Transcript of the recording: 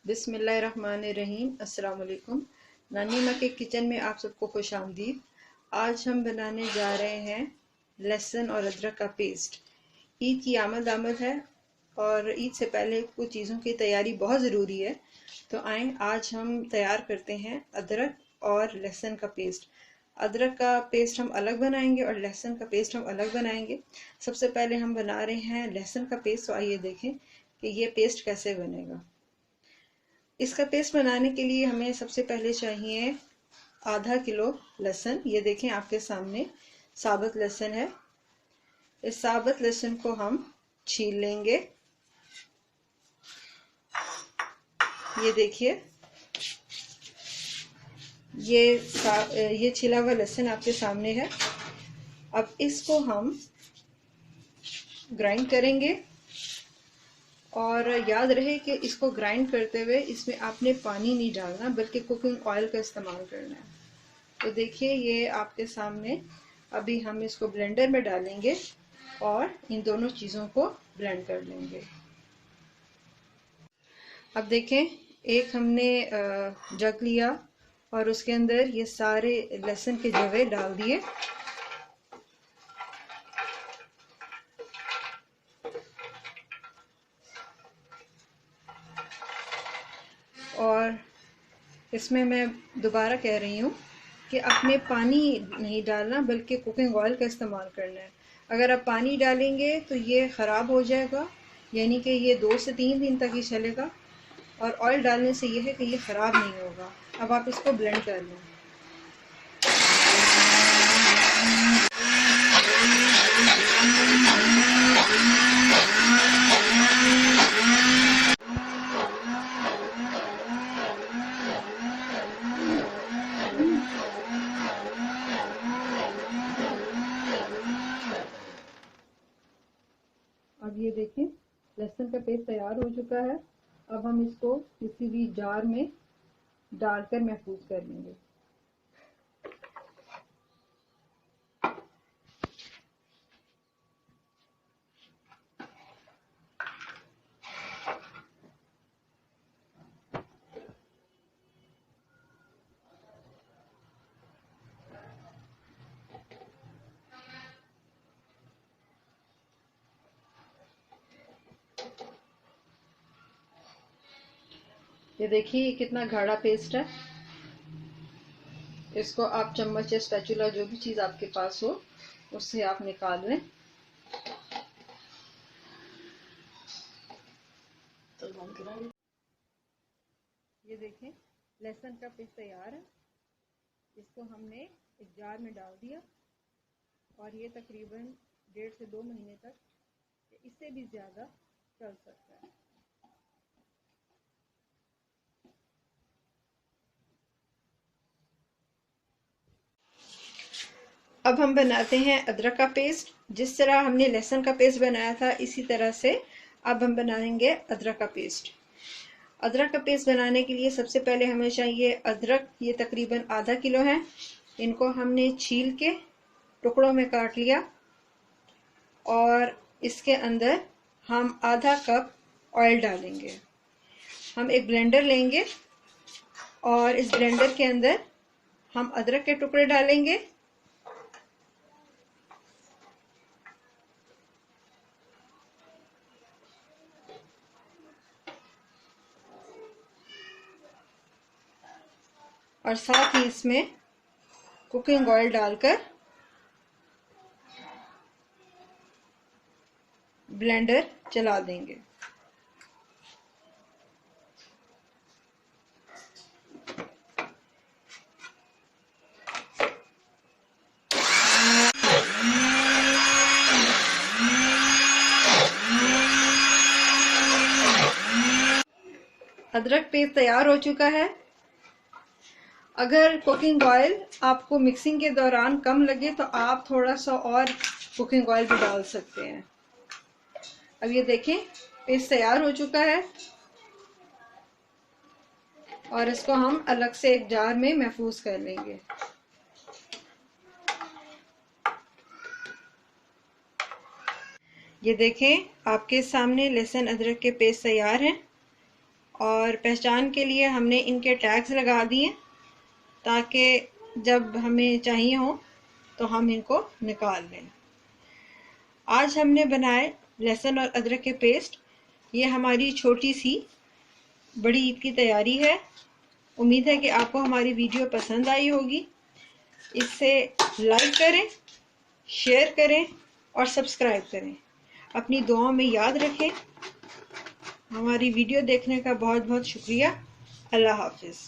बिस्मिल्लाहिर्रहमानिर्रहीम। अस्सलाम वालेकुम। नानी माँ के किचन में आप सबको खुश आमदीद। आज हम बनाने जा रहे हैं लहसुन और अदरक का पेस्ट। ईद की आमद है और ईद से पहले कुछ चीज़ों की तैयारी बहुत ज़रूरी है। तो आए आज हम तैयार करते हैं अदरक और लहसुन का पेस्ट। अदरक का पेस्ट हम अलग बनाएंगे और लहसुन का पेस्ट हम अलग बनाएंगे। सबसे पहले हम बना रहे हैं लहसुन का पेस्ट। तो आइए देखें कि ये पेस्ट कैसे बनेगा। इसका पेस्ट बनाने के लिए हमें सबसे पहले चाहिए आधा किलो लहसुन। ये देखें आपके सामने साबुत लहसुन है। इस साबुत लहसुन को हम छील लेंगे। ये देखिए ये छिला हुआ लहसुन आपके सामने है। अब इसको हम ग्राइंड करेंगे और याद रहे कि इसको ग्राइंड करते हुए इसमें आपने पानी नहीं डालना बल्कि कुकिंग ऑयल का इस्तेमाल करना है। तो देखिए ये आपके सामने। अभी हम इसको ब्लेंडर में डालेंगे और इन दोनों चीज़ों को ब्लेंड कर लेंगे। अब देखें एक हमने जग लिया और उसके अंदर ये सारे लहसुन के जवे डाल दिए। और इसमें मैं दोबारा कह रही हूँ कि आपने पानी नहीं डालना बल्कि कुकिंग ऑयल का इस्तेमाल करना है। अगर आप पानी डालेंगे तो ये ख़राब हो जाएगा, यानी कि ये 2 से 3 दिन तक ही चलेगा। और ऑयल डालने से ये है कि ये ख़राब नहीं होगा। अब आप इसको ब्लेंड कर लें। अब ये देखें लहसुन का पेस्ट तैयार हो चुका है। अब हम इसको किसी भी जार में डालकर महफूज कर लेंगे। ये देखिए कितना गाढ़ा पेस्ट है। इसको आप चम्मच या स्पैचुला जो भी चीज़ आपके पास हो उससे आप निकाल लें। ये देखें लहसुन का पेस्ट तैयार है। इसको हमने एक जार में डाल दिया और ये तकरीबन 1.5 से 2 महीने तक, इससे भी ज़्यादा चल सकता है। अब हम बनाते हैं अदरक का पेस्ट। जिस तरह हमने लहसुन का पेस्ट बनाया था इसी तरह से अब हम बनाएंगे अदरक का पेस्ट। अदरक का पेस्ट बनाने के लिए सबसे पहले हमें चाहिए अदरक। ये तकरीबन आधा किलो है। इनको हमने छील के टुकड़ों में काट लिया और इसके अंदर हम आधा कप ऑयल डालेंगे। हम एक ब्लेंडर लेंगे और इस ब्लेंडर के अंदर हम अदरक के टुकड़े डालेंगे और साथ ही इसमें कुकिंग ऑयल डालकर ब्लेंडर चला देंगे। अदरक पेस्ट तैयार हो चुका है। अगर कुकिंग ऑयल आपको मिक्सिंग के दौरान कम लगे तो आप थोड़ा सा और कुकिंग ऑयल भी डाल सकते हैं। अब ये देखें पेस्ट तैयार हो चुका है और इसको हम अलग से एक जार में महफूज कर लेंगे। ये देखें आपके सामने लहसुन अदरक के पेस्ट तैयार हैं। और पहचान के लिए हमने इनके टैग्स लगा दिए ताकि जब हमें चाहिए हो तो हम इनको निकाल लें। आज हमने बनाए लहसुन और अदरक के पेस्ट। ये हमारी छोटी सी बड़ी ईद की तैयारी है। उम्मीद है कि आपको हमारी वीडियो पसंद आई होगी। इसे लाइक करें, शेयर करें और सब्सक्राइब करें। अपनी दुआओं में याद रखें। हमारी वीडियो देखने का बहुत बहुत शुक्रिया। अल्लाह हाफिज़।